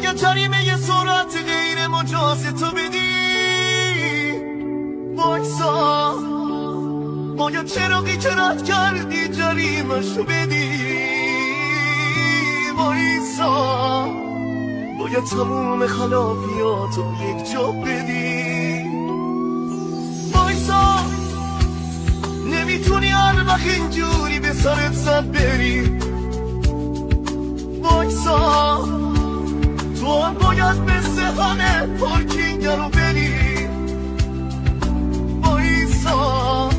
باید جریمه یه سرعت غیر مجاز تو بدی. وایسا باید چراغی که رد کردی جریمه‌شو بدی. وایسا باید تموم خلافیاتو یک جا بدی. وایسا نمیتونی هر وقت اینجوری به سرت زد بری. وایسا تو هم باید مثل همه پارکینگ رو بری. وایسا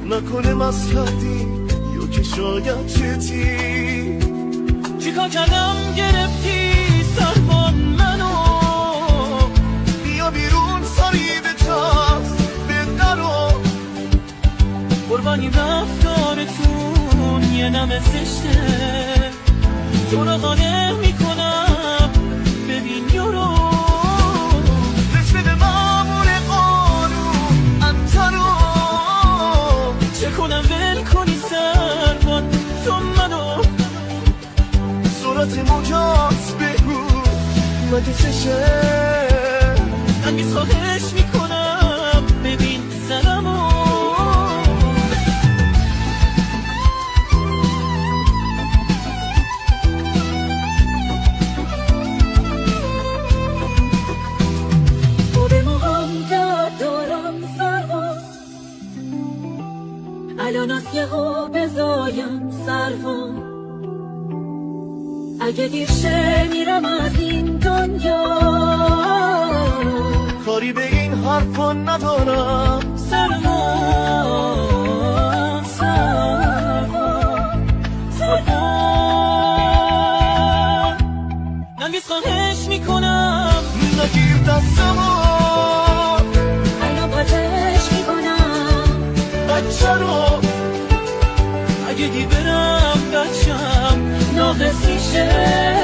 نکنه مست کردی یا که شاید چتی. چیکار کردم گرفتی سربان منو؟ بیا بیرون سری به چست به درو. قربانی رفتارتون یه نم زشته. تو رو قانع میکنم ببین یورو. رشوه به مامور قانون انترو. چه کنم ول کنی سربان تو منو؟ صورت مجاز بگو مگه چشه؟ انگیز خواهش میکنم ببین زنمو. الان از یه ها بزایم سرفان. اگه دیر شه میرم از این دنیا. کاری به این حرفا ندارم. سرمان سرمان سرمان. ننگیز خواهش میکنم نگیر دستمو. الان پاتش میکنم بچه رو. اگه دی برم بچم ناقص میشه.